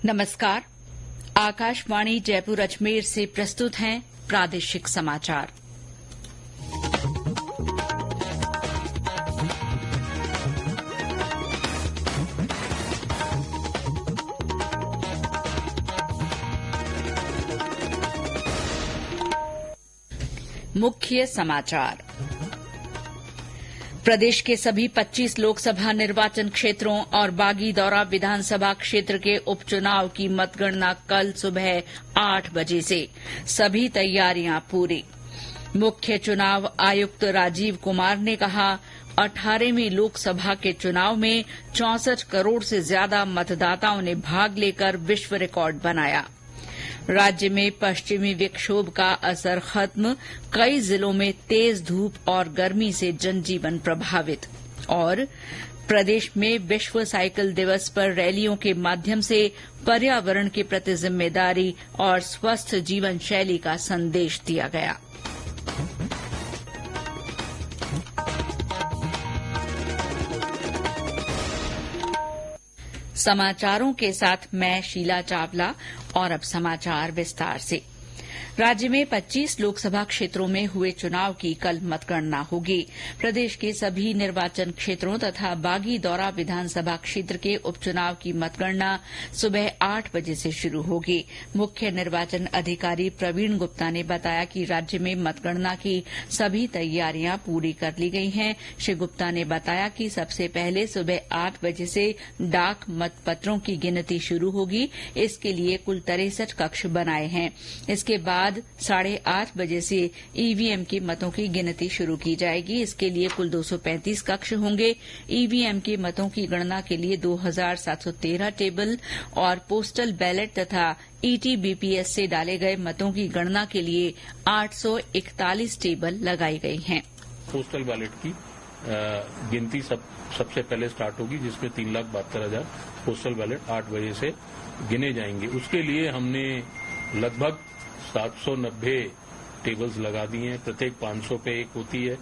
नमस्कार। आकाशवाणी जयपुर अजमेर से प्रस्तुत हैं प्रादेशिक समाचार। मुख्य समाचार। प्रदेश के सभी 25 लोकसभा निर्वाचन क्षेत्रों और बागीदौरा विधानसभा क्षेत्र के उपचुनाव की मतगणना कल सुबह 8 बजे से। सभी तैयारियां पूरी। मुख्य चुनाव आयुक्त राजीव कुमार ने कहा, 18वीं लोकसभा के चुनाव में 64 करोड़ से ज्यादा मतदाताओं ने भाग लेकर विश्व रिकॉर्ड बनाया। राज्य में पश्चिमी विक्षोभ का असर खत्म, कई जिलों में तेज धूप और गर्मी से जनजीवन प्रभावित। और प्रदेश में विश्व साइकिल दिवस पर रैलियों के माध्यम से पर्यावरण के प्रति जिम्मेदारी और स्वस्थ जीवन शैली का संदेश दिया गया। समाचारों के साथ मैं शीला चावला। और अब समाचार विस्तार से। राज्य में 25 लोकसभा क्षेत्रों में हुए चुनाव की कल मतगणना होगी। प्रदेश के सभी निर्वाचन क्षेत्रों तथा बागीदौरा विधानसभा क्षेत्र के उपचुनाव की मतगणना सुबह 8 बजे से शुरू होगी। मुख्य निर्वाचन अधिकारी प्रवीण गुप्ता ने बताया कि राज्य में मतगणना की सभी तैयारियां पूरी कर ली गई हैं। श्री गुप्ता ने बताया कि सबसे पहले सुबह 8 बजे से डाक मतपत्रों की गिनती शुरू होगी। इसके लिए कुल 63 कक्ष बनाए हैं। इसके बाद 8:30 बजे से ईवीएम के मतों की गिनती शुरू की जाएगी। इसके लिए कुल 235 कक्ष होंगे। ईवीएम के मतों की गणना के लिए 2713 टेबल और पोस्टल बैलेट तथा ईटीबीपीएस से डाले गए मतों की गणना के लिए 841 टेबल लगाई गई हैं। पोस्टल बैलेट की गिनती सबसे पहले स्टार्ट होगी, जिसमें 3,72,000 पोस्टल बैलेट 8 बजे से गिने जाएंगे। उसके लिए हमने लगभग 790 टेबल्स लगा दिए हैं। प्रत्येक 500 पे एक होती है।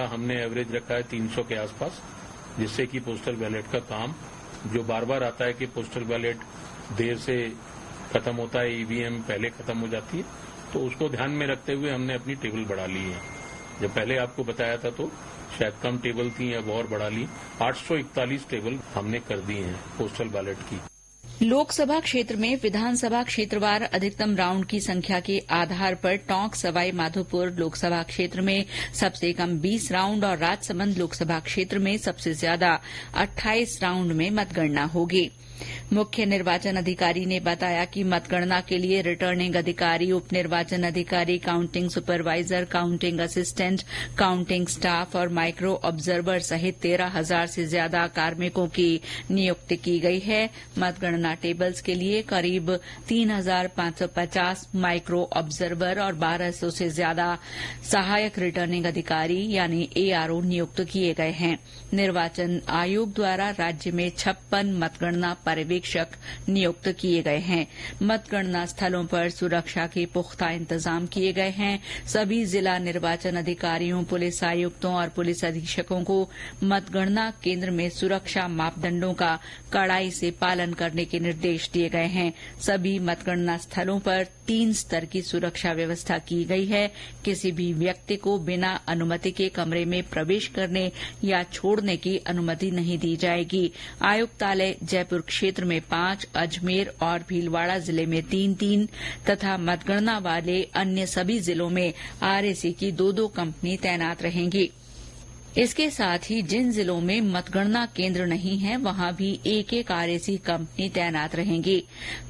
हमने एवरेज रखा है 300 के आसपास, जिससे कि पोस्टल बैलेट का काम जो बार बार आता है कि पोस्टल बैलेट देर से खत्म होता है, ईवीएम पहले खत्म हो जाती है, तो उसको ध्यान में रखते हुए हमने अपनी टेबल बढ़ा ली है। जब पहले आपको बताया था तो शायद कम टेबल थी, अब और बढ़ा ली। 841 टेबल हमने कर दी हैं पोस्टल बैलेट की। लोकसभा क्षेत्र में विधानसभा क्षेत्रवार अधिकतम राउंड की संख्या के आधार पर टोंक सवाई माधोपुर लोकसभा क्षेत्र में सबसे कम 20 राउंड और राजसमंद लोकसभा क्षेत्र में सबसे ज्यादा 28 राउंड में मतगणना होगी। मुख्य निर्वाचन अधिकारी ने बताया कि मतगणना के लिए रिटर्निंग अधिकारी, उप निर्वाचन अधिकारी, counting supervisor, counting assistant, counting staff और माइक्रो ऑब्जर्वर सहित 13,000 से ज्यादा कार्मिकों की नियुक्ति की गई है। मतगणना टेबल्स के लिए करीब 3,550 माइक्रो ऑब्जर्वर और 1,200 से ज्यादा सहायक रिटर्निंग अधिकारी यानी एआरओ नियुक्त किए गए हैं। निर्वाचन आयोग द्वारा राज्य में 56 मतगणना पर्यवेक्षक नियुक्त किए गए हैं। मतगणना स्थलों पर सुरक्षा के पुख्ता इंतजाम किए गए हैं। सभी जिला निर्वाचन अधिकारियों, पुलिस आयुक्तों और पुलिस अधीक्षकों को मतगणना केंद्र में सुरक्षा मापदंडों का कड़ाई से पालन करने के निर्देश दिए गए हैं। सभी मतगणना स्थलों पर 3 स्तर की सुरक्षा व्यवस्था की गई है। किसी भी व्यक्ति को बिना अनुमति के कमरे में प्रवेश करने या छोड़ने की अनुमति नहीं दी जाएगी। आयुक्तालय जयपुर क्षेत्र में 5, अजमेर और भीलवाड़ा जिले में 3-3 तथा मतगणना वाले अन्य सभी जिलों में आरएसी की 2-2 कंपनी तैनात रहेंगी। इसके साथ ही जिन जिलों में मतगणना केंद्र नहीं है, वहां भी एक आरएसी कंपनी तैनात रहेंगी।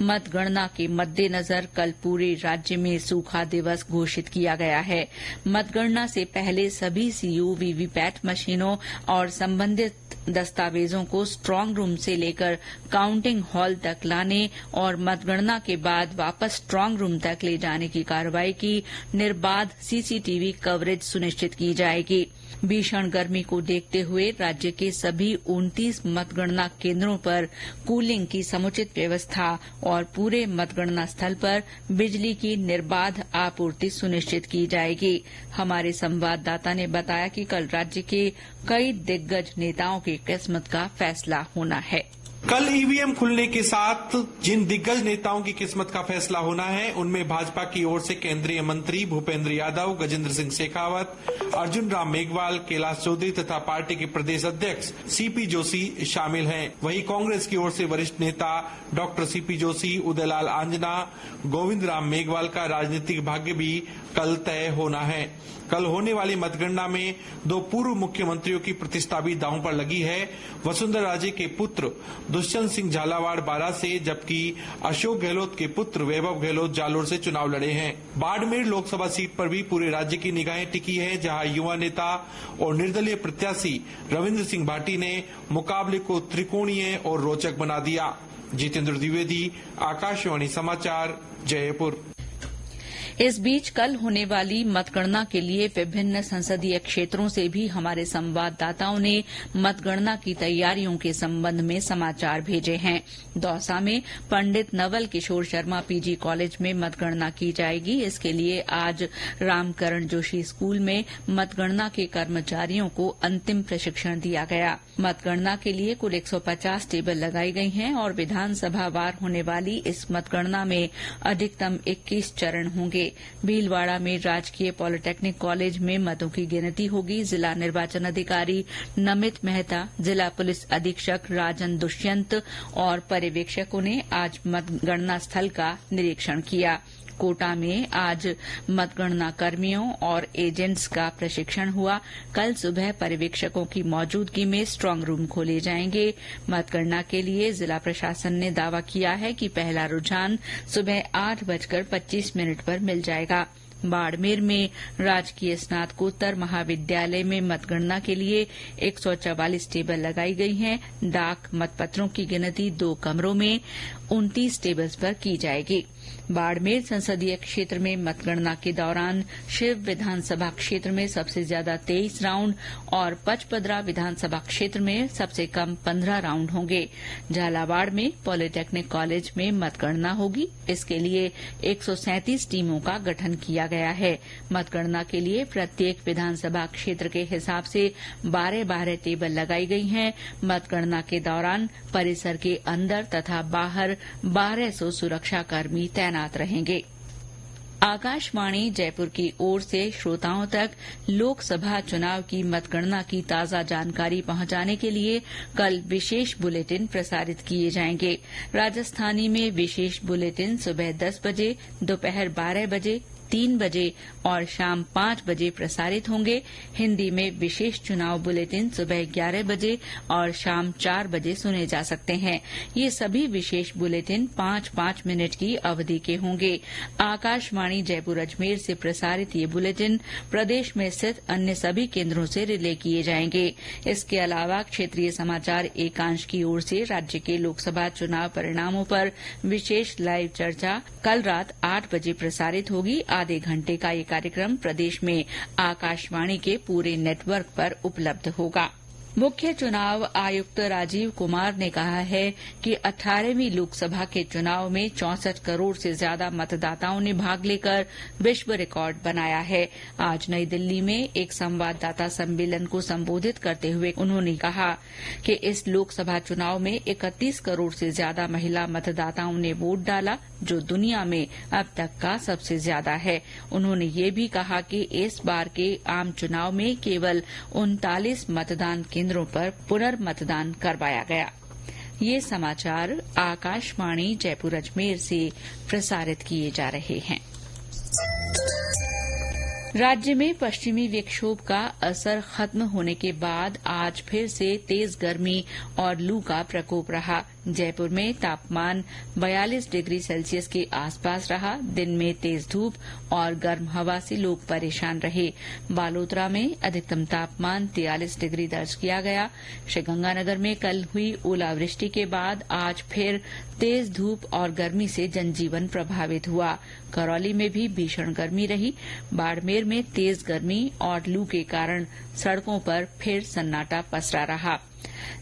मतगणना के मद्देनजर कल पूरे राज्य में सूखा दिवस घोषित किया गया है। मतगणना से पहले सभी सीयू, वीवीपैट मशीनों और संबंधित दस्तावेजों को स्ट्रांग रूम से लेकर काउंटिंग हॉल तक लाने और मतगणना के बाद वापस स्ट्रांग रूम तक ले जाने की कार्रवाई की निर्बाध सीसीटीवी कवरेज सुनिश्चित की जाएगी। भीषण गर्मी को देखते हुए राज्य के सभी 29 मतगणना केंद्रों पर कूलिंग की समुचित व्यवस्था और पूरे मतगणना स्थल पर बिजली की निर्बाध आपूर्ति सुनिश्चित की जाएगी। हमारे संवाददाता ने बताया कि कल राज्य के कई दिग्गज नेताओं की किस्मत का फैसला होना है। कल ईवीएम खुलने के साथ जिन दिग्गज नेताओं की किस्मत का फैसला होना है, उनमें भाजपा की ओर से केंद्रीय मंत्री भूपेंद्र यादव, गजेंद्र सिंह शेखावत, अर्जुन राम मेघवाल, कैलाश चौधरी तथा पार्टी के प्रदेश अध्यक्ष सीपी जोशी शामिल हैं। वहीं कांग्रेस की ओर से वरिष्ठ नेता डॉक्टर सीपी जोशी, उदयलाल आंजना, गोविंद राम मेघवाल का राजनीतिक भाग्य भी कल तय होना है। कल होने वाली मतगणना में 2 पूर्व मुख्यमंत्रियों की प्रतिष्ठा भी दांव पर लगी है। वसुंधरा राजे के पुत्र दुष्यंत सिंह झालावाड़ बारां से, जबकि अशोक गहलोत के पुत्र वैभव गहलोत जालोर से चुनाव लड़े हैं। बाड़मेर लोकसभा सीट पर भी पूरे राज्य की निगाहें टिकी है, जहां युवा नेता और निर्दलीय प्रत्याशी रविंद्र सिंह भाटी ने मुकाबले को त्रिकोणीय और रोचक बना दिया। जितेंद्र द्विवेदी, आकाशवाणी समाचार, जयपुर। इस बीच कल होने वाली मतगणना के लिए विभिन्न संसदीय क्षेत्रों से भी हमारे संवाददाताओं ने मतगणना की तैयारियों के संबंध में समाचार भेजे हैं। दौसा में पंडित नवल किशोर शर्मा पीजी कॉलेज में मतगणना की जाएगी। इसके लिए आज रामकरण जोशी स्कूल में मतगणना के कर्मचारियों को अंतिम प्रशिक्षण दिया गया। मतगणना के लिए कुल 150 टेबल लगाई गई हैं और विधानसभावार होने वाली इस मतगणना में अधिकतम 21 चरण होंगे। भीलवाड़ा में राजकीय पॉलिटेक्निक कॉलेज में मतों की गिनती होगी। जिला निर्वाचन अधिकारी नमित मेहता, जिला पुलिस अधीक्षक राजन दुष्यंत और पर्यवेक्षकों ने आज मतगणना स्थल का निरीक्षण किया। कोटा में आज मतगणना कर्मियों और एजेंट्स का प्रशिक्षण हुआ। कल सुबह पर्यवेक्षकों की मौजूदगी में स्ट्रांग रूम खोले जाएंगे। मतगणना के लिए जिला प्रशासन ने दावा किया है कि पहला रुझान सुबह 8:25 पर मिल जाएगा। बाड़मेर में राजकीय स्नातकोत्तर महाविद्यालय में मतगणना के लिए 144 टेबल लगाई गई हैं। डाक मतपत्रों की गिनती 2 कमरों में 29 टेबल्स पर की जाएगी। बाड़मेर संसदीय क्षेत्र में मतगणना के दौरान शिव विधानसभा क्षेत्र में सबसे ज्यादा 23 राउंड और पचपदरा विधानसभा क्षेत्र में सबसे कम 15 राउंड होंगे। झालावाड़ में पॉलिटेक्निक कॉलेज में मतगणना होगी। इसके लिए 137 टीमों का गठन किया गया है। मतगणना के लिए प्रत्येक विधानसभा क्षेत्र के हिसाब से 12-12 टेबल लगाई गई हैं। मतगणना के दौरान परिसर के अंदर तथा बाहर 1200 सुरक्षाकर्मी तैनात रहेंगे। आकाशवाणी जयपुर की ओर से श्रोताओं तक लोकसभा चुनाव की मतगणना की ताजा जानकारी पहुंचाने के लिए कल विशेष बुलेटिन प्रसारित किए जाएंगे। राजस्थानी में विशेष बुलेटिन सुबह 10 बजे, दोपहर 12 बजे, 3 बजे और शाम 5 बजे प्रसारित होंगे। हिन्दी में विशेष चुनाव बुलेटिन सुबह 11 बजे और शाम 4 बजे सुने जा सकते हैं। ये सभी विशेष बुलेटिन 5-5 मिनट की अवधि के होंगे। आकाशवाणी जयपुर अजमेर से प्रसारित ये बुलेटिन प्रदेश में स्थित अन्य सभी केन्द्रों से रिले किए जाएंगे। इसके अलावा क्षेत्रीय समाचार एकांश की ओर से राज्य के लोकसभा चुनाव परिणामों पर विशेष लाइव चर्चा कल रात 8 बजे प्रसारित होगी। आधे घंटे का ये कार्यक्रम प्रदेश में आकाशवाणी के पूरे नेटवर्क पर उपलब्ध होगा। मुख्य चुनाव आयुक्त राजीव कुमार ने कहा है कि 18वीं लोकसभा के चुनाव में 64 करोड़ से ज्यादा मतदाताओं ने भाग लेकर विश्व रिकॉर्ड बनाया है। आज नई दिल्ली में एक संवाददाता सम्मेलन को संबोधित करते हुए उन्होंने कहा कि इस लोकसभा चुनाव में 31 करोड़ से ज्यादा महिला मतदाताओं ने वोट डाला, जो दुनिया में अब तक का सबसे ज्यादा है। उन्होंने ये भी कहा कि इस बार के आम चुनाव में केवल 39 मतदान केन्द्रों पर पुनर्मतदान करवाया गया। ये समाचार आकाशवाणी जयपुर अजमेर से प्रसारित किए जा रहे हैं। राज्य में पश्चिमी विक्षोभ का असर खत्म होने के बाद आज फिर से तेज गर्मी और लू का प्रकोप रहा। जयपुर में तापमान 42 डिग्री सेल्सियस के आसपास रहा। दिन में तेज धूप और गर्म हवा से लोग परेशान रहे। बालोतरा में अधिकतम तापमान 43 डिग्री दर्ज किया गया। श्रीगंगानगर में कल हुई ओलावृष्टि के बाद आज फिर तेज धूप और गर्मी से जनजीवन प्रभावित हुआ। करौली में भी भीषण गर्मी रही। बाड़मेर में तेज गर्मी और लू के कारण सड़कों पर फिर सन्नाटा पसरा रहा।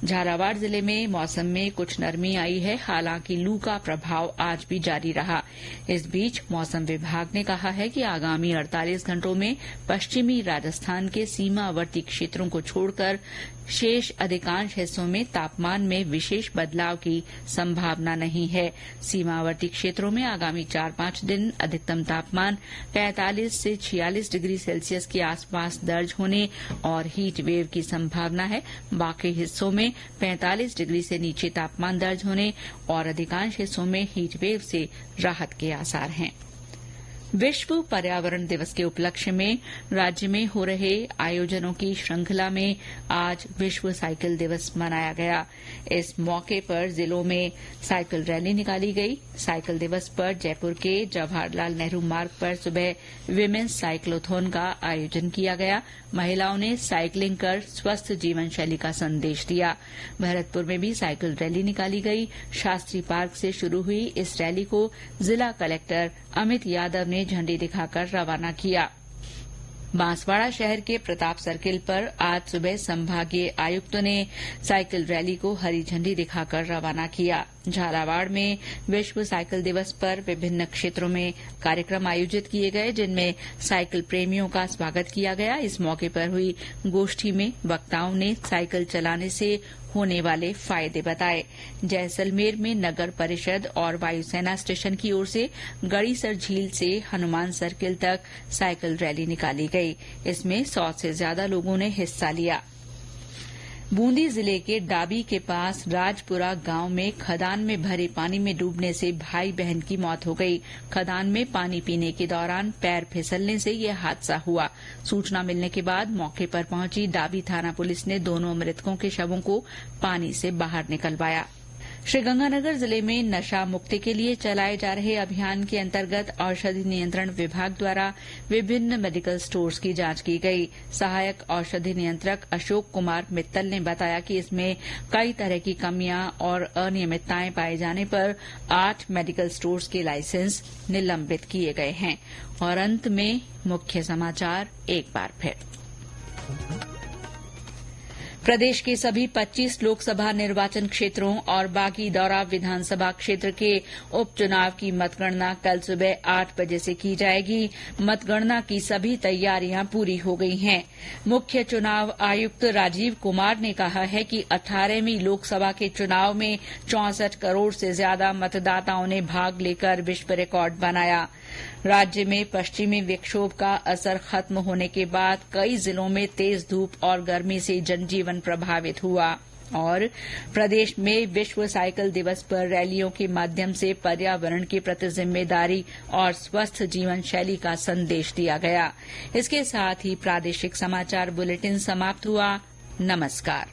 झालावाड़ जिले में मौसम में कुछ नरमी आई है, हालांकि लू का प्रभाव आज भी जारी रहा। इस बीच मौसम विभाग ने कहा है कि आगामी 48 घंटों में पश्चिमी राजस्थान के सीमावर्ती क्षेत्रों को छोड़कर शेष अधिकांश हिस्सों में तापमान में विशेष बदलाव की संभावना नहीं है। सीमावर्ती क्षेत्रों में आगामी 4-5 दिन अधिकतम तापमान 45 से 46 डिग्री सेल्सियस के आसपास दर्ज होने और हीट वेव की संभावना है। बाकी हिस्सों में 45 डिग्री से नीचे तापमान दर्ज होने और अधिकांश हिस्सों में हीट वेव से राहत के आसार हैं। विश्व पर्यावरण दिवस के उपलक्ष्य में राज्य में हो रहे आयोजनों की श्रृंखला में आज विश्व साइकिल दिवस मनाया गया। इस मौके पर जिलों में साइकिल रैली निकाली गई। साइकिल दिवस पर जयपुर के जवाहरलाल नेहरू मार्ग पर सुबह विमेन्स साइक्लोथॉन का आयोजन किया गया। महिलाओं ने साइकिलिंग कर स्वस्थ जीवन शैली का संदेश दिया। भरतपुर में भी साइकिल रैली निकाली गई। शास्त्री पार्क से शुरू हुई इस रैली को जिला कलेक्टर अमित यादव ने झंडी दिखाकर रवाना किया। बांसवाड़ा शहर के प्रताप सर्किल पर आज सुबह संभागीय आयुक्त ने साइकिल रैली को हरी झंडी दिखाकर रवाना किया। झालावाड़ में विश्व साइकिल दिवस पर विभिन्न क्षेत्रों में कार्यक्रम आयोजित किए गए, जिनमें साइकिल प्रेमियों का स्वागत किया गया। इस मौके पर हुई गोष्ठी में वक्ताओं ने साइकिल चलाने से होने वाले फायदे बताए। जैसलमेर में नगर परिषद और वायुसेना स्टेशन की ओर से गड़ीसर झील से हनुमान सर्किल तक साइकिल रैली निकाली गई। इसमें 100 से ज्यादा लोगों ने हिस्सा लिया। बूंदी जिले के डाबी के पास राजपुरा गांव में खदान में भरे पानी में डूबने से भाई बहन की मौत हो गई। खदान में पानी पीने के दौरान पैर फिसलने से यह हादसा हुआ। सूचना मिलने के बाद मौके पर पहुंची डाबी थाना पुलिस ने दोनों मृतकों के शवों को पानी से बाहर निकलवाया। श्रीगंगानगर जिले में नशा मुक्ति के लिए चलाए जा रहे अभियान के अंतर्गत औषधि नियंत्रण विभाग द्वारा विभिन्न मेडिकल स्टोर्स की जांच की गई। सहायक औषधि नियंत्रक अशोक कुमार मित्तल ने बताया कि इसमें कई तरह की कमियां और अनियमितताएं पाए जाने पर 8 मेडिकल स्टोर्स के लाइसेंस निलंबित किए गए हैं। और अंत में मुख्य समाचार एक बार फिर। प्रदेश के सभी 25 लोकसभा निर्वाचन क्षेत्रों और बागीदौरा विधानसभा क्षेत्र के उपचुनाव की मतगणना कल सुबह 8 बजे से की जाएगी। मतगणना की सभी तैयारियां पूरी हो गई हैं। मुख्य चुनाव आयुक्त राजीव कुमार ने कहा है कि 18वीं लोकसभा के चुनाव में 64 करोड़ से ज्यादा मतदाताओं ने भाग लेकर विश्व रिकॉर्ड बनाया। राज्य में पश्चिमी विक्षोभ का असर खत्म होने के बाद कई जिलों में तेज धूप और गर्मी से जनजीवन प्रभावित हुआ। और प्रदेश में विश्व साइकिल दिवस पर रैलियों के माध्यम से पर्यावरण के प्रति जिम्मेदारी और स्वस्थ जीवन शैली का संदेश दिया गया। इसके साथ ही प्रादेशिक समाचार बुलेटिन समाप्त हुआ। नमस्कार।